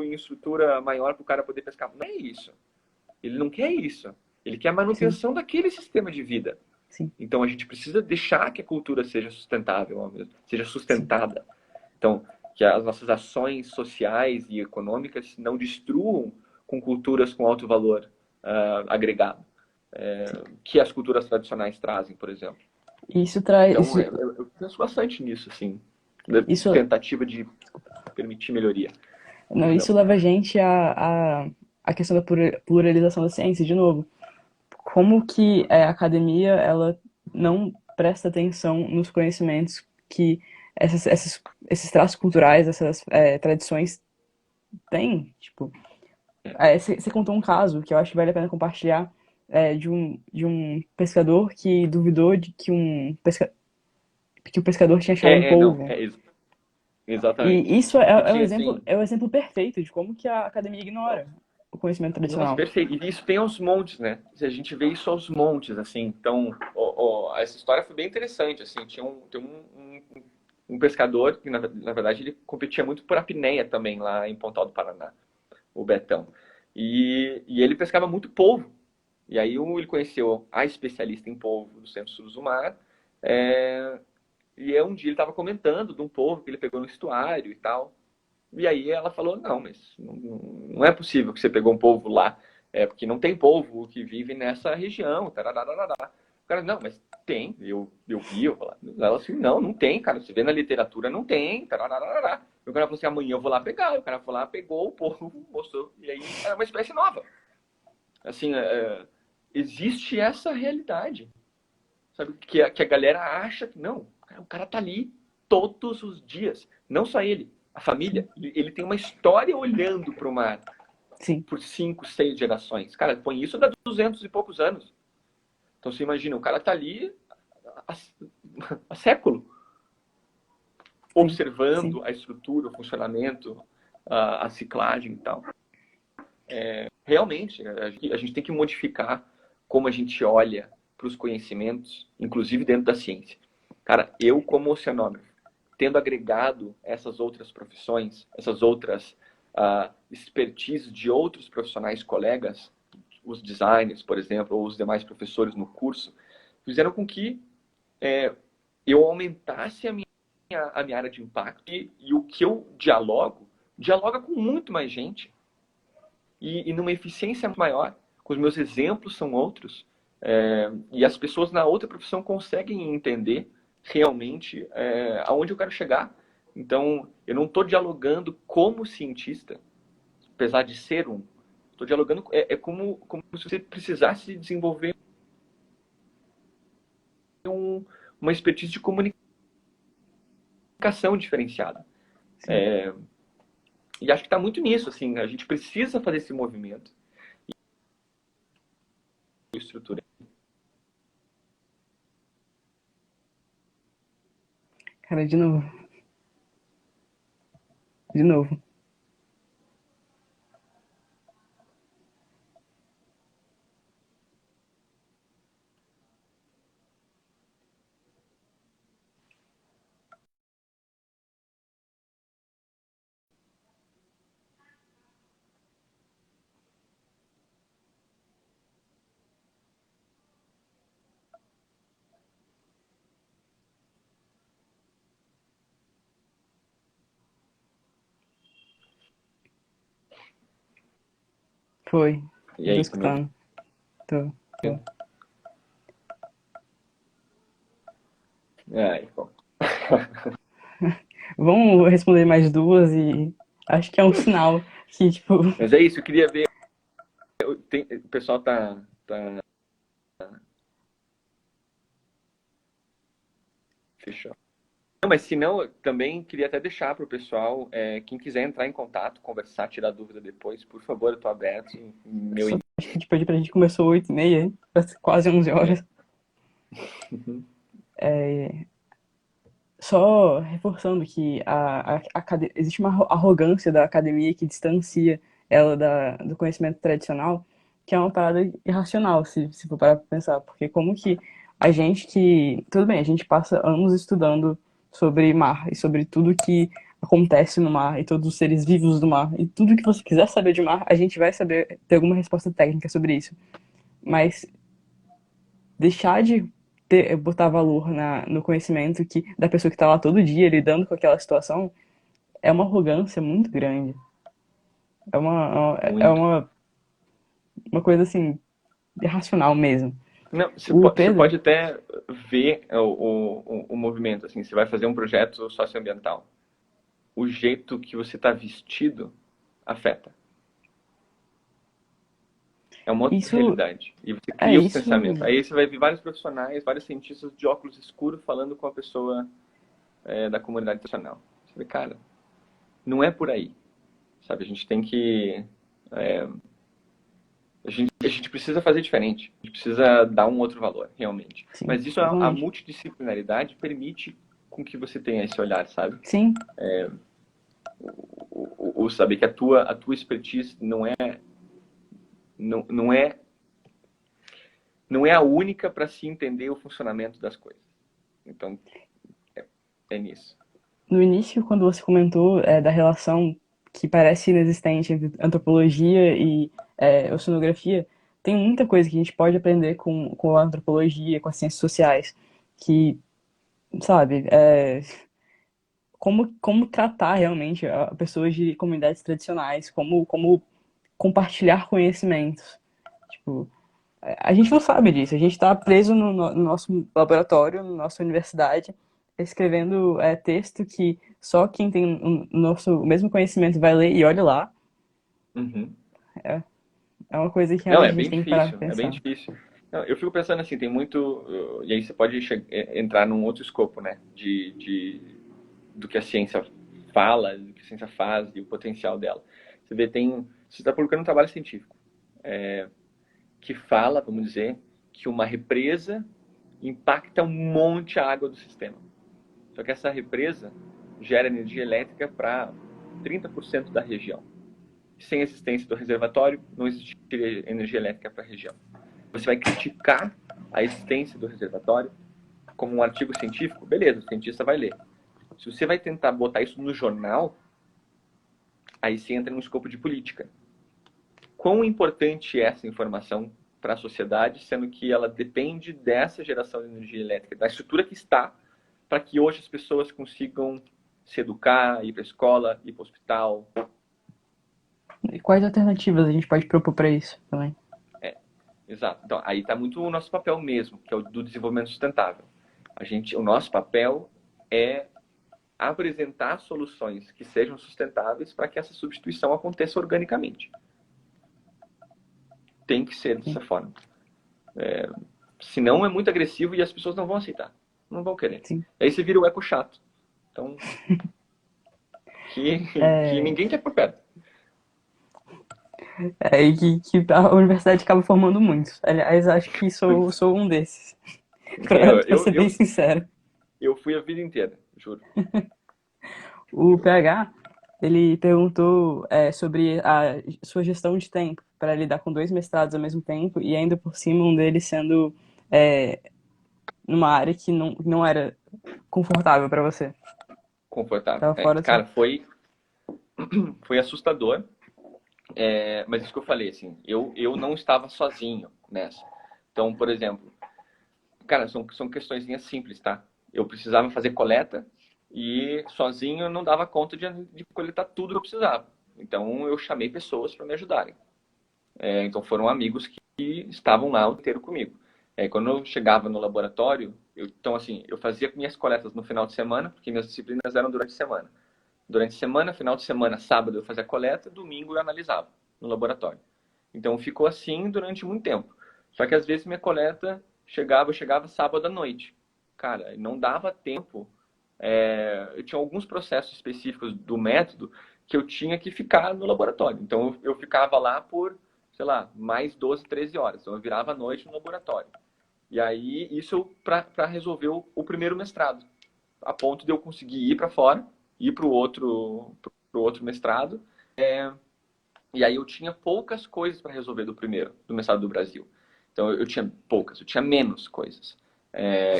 em estrutura maior para o cara poder pescar. Não é isso. Ele não quer isso. Ele quer a sim, manutenção daquele sistema de vida. sim, Então, a gente precisa deixar que a cultura seja sustentável, seja sim. sustentada. Então, que as nossas ações sociais e econômicas não destruam com culturas com alto valor agregado, que as culturas tradicionais trazem, por exemplo. Isso traz, Então, eu penso bastante nisso, assim, da isso, tentativa de permitir melhoria. não, Perdão. isso leva a gente à questão da pluralização da ciência, de novo. Como que a academia ela não presta atenção nos conhecimentos que esses traços culturais, essas tradições têm? Tipo, você contou um caso que eu acho que vale a pena compartilhar, de um pescador que duvidou de que o pescador tinha achado um Não, polvo. exatamente. E isso E tinha, assim, é o exemplo perfeito de como que a academia ignora o conhecimento nossa, tradicional. perfeito. E isso tem aos montes, né? A gente vê isso aos montes, assim. Então, essa história foi bem interessante, assim. Tem um pescador que, na verdade, ele competia muito por apneia também lá em Pontal do Paraná, o Betão. E ele pescava muito polvo. E aí ele conheceu a especialista em polvo do Centro-Sul do Mar. É, e um dia ele estava comentando de um polvo que ele pegou no estuário e tal. E aí ela falou, não, mas não é possível que você pegou um polvo lá, porque não tem polvo que vive nessa região. Tarararará. O cara, não, mas tem, eu vi, eu falei, ela assim, não tem, cara, você vê na literatura, não tem, tarararará. E o cara falou assim, amanhã eu vou lá pegar. E o cara foi lá, pegou o polvo, mostrou, e aí era uma espécie nova. Assim, existe essa realidade, sabe, que a galera acha que, não, o cara tá ali todos os dias, não só ele, a Sim, família, ele tem uma história olhando para o mar sim, por 5, 6 gerações. Cara, põe isso há 200 e poucos anos. Então você imagina, o cara tá ali há, há século, sim, sim. observando a estrutura, o funcionamento, a ciclagem e tal. Realmente, a gente tem que modificar como a gente olha para os conhecimentos, inclusive dentro da ciência. Cara, eu como oceanógrafo, tendo agregado essas outras profissões, essas outras expertises de outros profissionais colegas, os designers, por exemplo, ou os demais professores no curso, fizeram com que eu aumentasse a minha área de impacto e o que eu dialoga com muito mais gente e numa eficiência maior, com os meus exemplos são outros, e as pessoas na outra profissão conseguem entender realmente aonde eu quero chegar. Então, eu não estou dialogando como cientista, apesar de ser um. Estou dialogando, como se você precisasse desenvolver uma expertise de comunicação diferenciada. Sim. E acho que está muito nisso, assim, a gente precisa fazer esse movimento e estrutura. Cara, de novo, de novo. Foi. E Eu tô aí, tá me escutando. Tô, tô. ouvindo? Bom. Vamos responder mais duas e acho que é um sinal que, tipo, Mas é isso, eu queria ver. O pessoal tá fechando. Não, mas se não, eu também queria até deixar para o pessoal, quem quiser entrar em contato, conversar, tirar dúvida depois, por favor, eu estou aberto. Meu só acho que tipo, a gente começou 8h30, hein? Quase 11 é, horas. Uhum. Só reforçando que existe uma arrogância da academia que distancia ela do conhecimento tradicional, que é uma parada irracional, se for parar pra pensar. Porque como que a gente que... Tudo bem, a gente passa anos estudando sobre mar e sobre tudo que acontece no mar e todos os seres vivos do mar e tudo que você quiser saber de mar, a gente vai saber ter alguma resposta técnica sobre isso. Mas deixar de botar valor no conhecimento da pessoa que está lá todo dia lidando com aquela situação é uma arrogância muito grande. É Muito. uma coisa assim, irracional mesmo. Não, O você Pedro, pode até ver o movimento, assim, você vai fazer um projeto socioambiental. O jeito que você está vestido afeta. É uma outra isso, realidade. E você é cria o isso, pensamento. Aí você vai ver vários profissionais, vários cientistas de óculos escuros falando com a pessoa da comunidade internacional. Você vê, cara, não é por aí. Sabe, a gente tem que. A gente precisa fazer diferente. A gente precisa dar um outro valor, realmente. sim, Mas isso, a totalmente. multidisciplinaridade permite com que você tenha esse olhar, sabe? Sim, O saber que a tua expertise não, não é a única para se entender o funcionamento das coisas. Então, é nisso. no início, quando você comentou da relação que parece inexistente entre antropologia e oceanografia, tem muita coisa que a gente pode aprender com a antropologia, com as ciências sociais, que, sabe, como tratar realmente pessoas de comunidades tradicionais, como compartilhar conhecimentos. Tipo, a gente não sabe disso, a gente está preso no nosso laboratório, na nossa universidade, escrevendo texto que só quem tem o mesmo conhecimento vai ler e olha lá. Uhum. É uma coisa que Não, realmente a gente tem que parar pra é bem pensar. difícil. Não, eu fico pensando assim, tem muito. E aí você pode entrar num outro escopo, né? Do que a ciência fala, do que a ciência faz e o potencial dela. Você vê, você está publicando um trabalho científico que fala, vamos dizer, que uma represa impacta um monte de água do sistema. Só que essa represa gera energia elétrica para 30% da região. Sem a existência do reservatório, não existiria energia elétrica para a região. Você vai criticar a existência do reservatório como um artigo científico? Beleza, o cientista vai ler. Se você vai tentar botar isso no jornal, aí você entra num escopo de política. Quão importante é essa informação para a sociedade, sendo que ela depende dessa geração de energia elétrica, da estrutura que está, para que hoje as pessoas consigam se educar, ir para a escola, ir para o hospital. E quais alternativas a gente pode propor para isso também? Exato. Então, aí está muito o nosso papel mesmo, que é o do desenvolvimento sustentável. O nosso papel é apresentar soluções que sejam sustentáveis para que essa substituição aconteça organicamente. Tem que ser Sim. dessa forma. Senão é muito agressivo e as pessoas não vão aceitar. Não vão querer. Sim. Aí você vira o eco chato. Então, que É, ninguém quer por perto. que a universidade acaba formando muitos. Aliás, acho que sou um desses, pra ser bem sincero. Eu fui a vida inteira, juro. O PH, ele perguntou sobre a sua gestão de tempo para lidar com dois mestrados ao mesmo tempo e ainda por cima um deles sendo é, numa área que não era confortável para você. Confortável. Tava fora do seu... Cara, foi assustador. Mas isso que eu falei, assim, eu não estava sozinho nessa. Então, por exemplo, cara, são questões simples, tá? Eu precisava fazer coleta e sozinho eu não dava conta de coletar tudo que eu precisava. Então, eu chamei pessoas para me ajudarem. Então, foram amigos que estavam lá o inteiro comigo. Quando eu chegava no laboratório, então, assim, eu fazia minhas coletas no final de semana, porque minhas disciplinas eram durante a semana. Durante a semana, final de semana, sábado eu fazia a coleta, domingo eu analisava no laboratório. Então ficou assim durante muito tempo. Só que às vezes minha coleta eu chegava sábado à noite. Cara, não dava tempo. Eu tinha alguns processos específicos do método que eu tinha que ficar no laboratório. Então eu ficava lá por, sei lá, mais 12, 13 horas. Então eu virava à noite no laboratório. E aí, isso para resolver o primeiro mestrado, a ponto de eu conseguir ir para fora, ir para o outro mestrado. E aí eu tinha poucas coisas para resolver do mestrado do Brasil. Então eu tinha poucas, eu tinha menos coisas.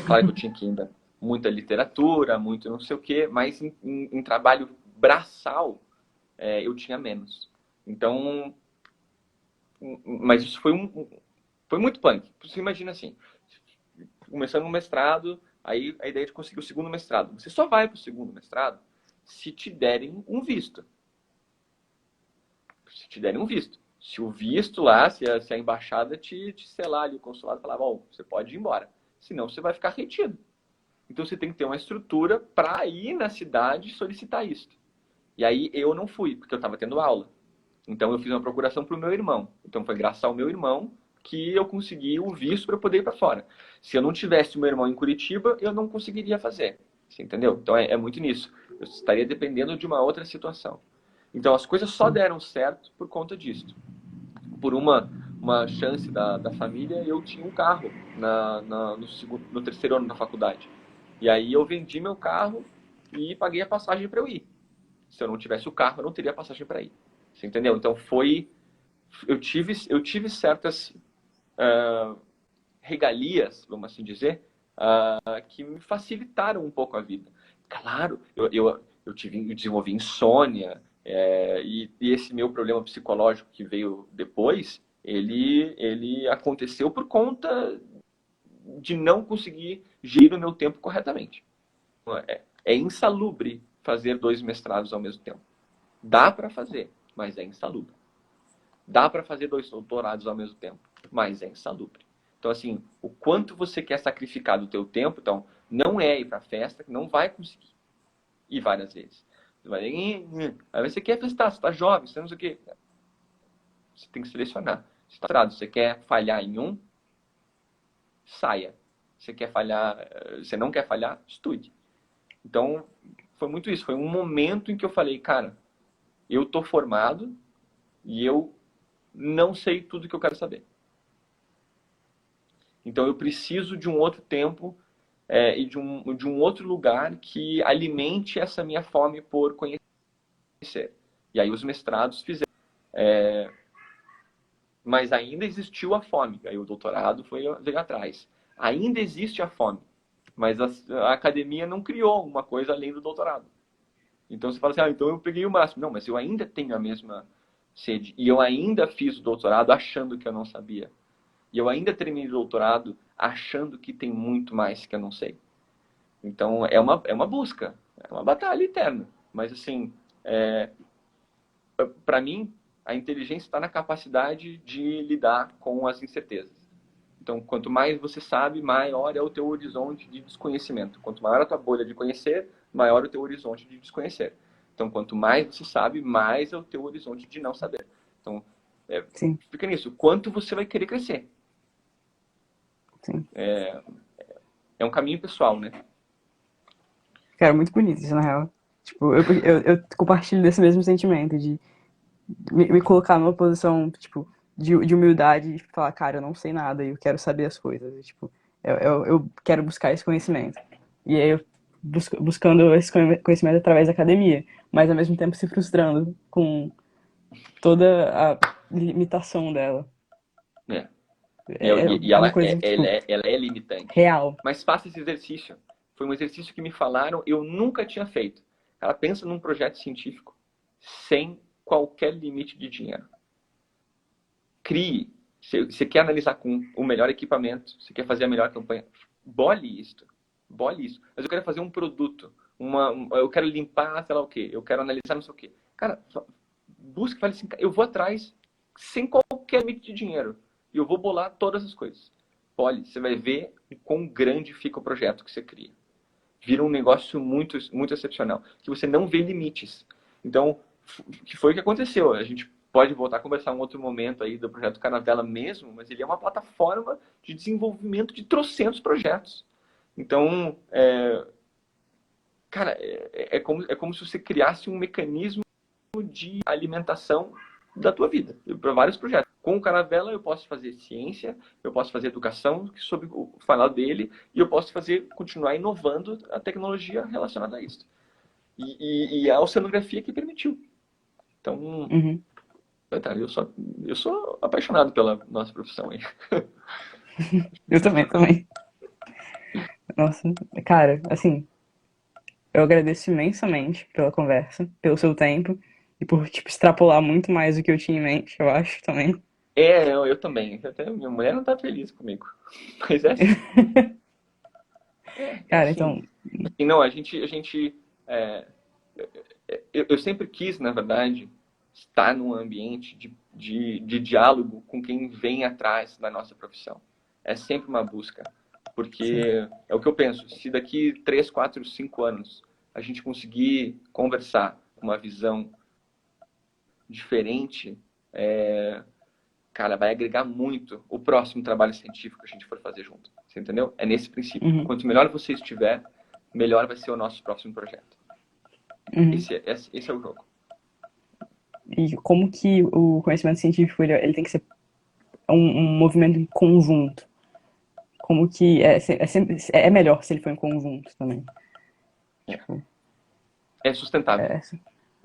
Claro que eu tinha que ainda muita literatura, muito não sei o quê, mas em trabalho braçal eu tinha menos. Então, mas isso foi muito punk. Você imagina assim, começando um mestrado, aí a ideia de conseguir o segundo mestrado. Você só vai para o segundo mestrado se te derem um visto. Se te derem um visto. Se o visto lá, se a embaixada te selar ali, o consulado falar, bom, você pode ir embora. Senão você vai ficar retido. Então você tem que ter uma estrutura para ir na cidade solicitar isso. E aí eu não fui, porque eu estava tendo aula. Então eu fiz uma procuração para o meu irmão. Então foi graças ao meu irmão que eu consegui o visto para poder ir para fora. Se eu não tivesse o meu irmão em Curitiba, eu não conseguiria fazer. Você entendeu? Então é muito nisso. Eu estaria dependendo de uma outra situação. Então as coisas só deram certo por conta disso. Por uma chance da família, eu tinha um carro no terceiro ano da faculdade. E aí eu vendi meu carro e paguei a passagem para eu ir. Se eu não tivesse o carro, eu não teria passagem para ir. Você entendeu? Então eu tive certas regalias, vamos assim dizer, que me facilitaram um pouco a vida. Claro, eu desenvolvi insônia, e esse meu problema psicológico que veio depois, ele aconteceu por conta de não conseguir gerir o meu tempo corretamente. É insalubre fazer 2 mestrados ao mesmo tempo. Dá para fazer, mas é insalubre. Dá para fazer 2 doutorados ao mesmo tempo, mas é insalubre. Então, assim, o quanto você quer sacrificar do teu tempo, então, não é ir para festa, que não vai conseguir. E várias vezes. Aí você quer festar, você está jovem, você não sei o quê. Você tem que selecionar. Você quer falhar em um, saia. Você não quer falhar, estude. Então, foi muito isso. Foi um momento em que eu falei, cara, eu tô formado e eu não sei tudo que eu quero saber. Então, eu preciso de um outro tempo e de um outro lugar que alimente essa minha fome por conhecer. E aí os mestrados fizeram. Mas ainda existiu a fome. Aí o doutorado veio atrás. Ainda existe a fome. Mas a academia não criou uma coisa além do doutorado. Então você fala assim, então eu peguei o máximo. Não, mas eu ainda tenho a mesma sede. E eu ainda fiz o doutorado achando que eu não sabia. E eu ainda terminei o doutorado achando que tem muito mais que eu não sei. Então é uma busca, é uma batalha eterna. Mas assim, para mim, a inteligência está na capacidade de lidar com as incertezas. Então, quanto mais você sabe, maior é o teu horizonte de desconhecimento. Quanto maior a tua bolha de conhecer, maior o teu horizonte de desconhecer. Então, quanto mais você sabe, mais é o teu horizonte de não saber. Então, Sim, fica nisso. Quanto você vai querer crescer? sim. É um caminho pessoal, né? Cara, muito bonito isso, na real. Tipo, eu compartilho desse mesmo sentimento de me colocar numa posição, tipo, de humildade e falar, cara, eu não sei nada e eu quero saber as coisas. E, tipo, eu quero buscar esse conhecimento. E aí eu buscando esse conhecimento através da academia, mas ao mesmo tempo se frustrando com toda a limitação dela. É. É E uma coisa, tipo, ela é limitante. real. Mas faça esse exercício. Foi um exercício que me falaram, eu nunca tinha feito. Ela pensa num projeto científico sem qualquer limite de dinheiro. Crie. Você quer analisar com o melhor equipamento, você quer fazer a melhor campanha, bole isso. Bole isso. Mas eu quero fazer um produto. Eu quero limpar, sei lá o quê. Eu quero analisar não sei o quê. Cara, busca, fale assim, eu vou atrás sem qualquer limite de dinheiro. E eu vou bolar todas as coisas. Olha, você vai ver o quão grande fica o projeto que você cria. Vira um negócio muito, muito excepcional. Que você não vê limites. Então, que foi o que aconteceu. A gente pode voltar a conversar um outro momento aí do projeto Canavela mesmo, mas ele é uma plataforma de desenvolvimento de trocentos projetos. Então, cara, é como se você criasse um mecanismo de alimentação da tua vida, para vários projetos. Com o Caravela eu posso fazer ciência, eu posso fazer educação sobre o falar dele e eu posso continuar inovando a tecnologia relacionada a isso. E a oceanografia que permitiu. Então, Uhum. eu sou apaixonado pela nossa profissão aí. Eu também. Nossa, cara, assim, eu agradeço imensamente pela conversa, pelo seu tempo e por, tipo, extrapolar muito mais do que eu tinha em mente, eu acho também. Eu também. Até minha mulher não tá feliz comigo. Mas é assim. É Cara, assim. então, Assim, não, é, eu sempre quis, na verdade, estar num ambiente de diálogo com quem vem atrás da nossa profissão. É sempre uma busca, sim. porque é o que eu penso, se daqui 3, 4, 5 anos a gente conseguir conversar com uma visão diferente, cara, vai agregar muito o próximo trabalho científico que a gente for fazer junto. Você entendeu? É nesse princípio. Uhum, Quanto melhor você estiver, melhor vai ser o nosso próximo projeto. uhum. Esse é o jogo. E como que o conhecimento científico ele tem que ser um movimento em conjunto? Como que é melhor se ele for em conjunto também? Tipo, É sustentável. é,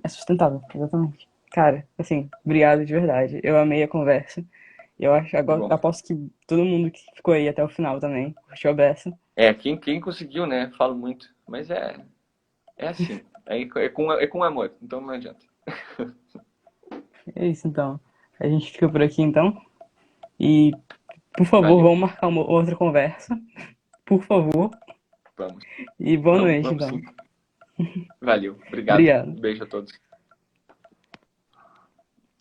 é sustentável, exatamente. Cara, assim, obrigado de verdade. Eu amei a conversa. Eu acho, Que agora, bom. aposto que todo mundo que ficou aí até o final também curtiu a beça. Quem conseguiu, né? Falo muito. Mas é assim. É com amor. Então não adianta. É isso então. A gente fica por aqui então. E, por favor, Valeu. vamos marcar uma outra conversa. Por favor. Vamos. E boa noite, Vamos então. sim. Valeu. Obrigado. Obrigado. Beijo a todos.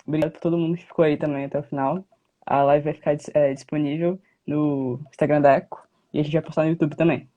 Obrigado por todo mundo que ficou aí também até o final. A live vai ficar disponível no Instagram da Eco e a gente vai postar no YouTube também.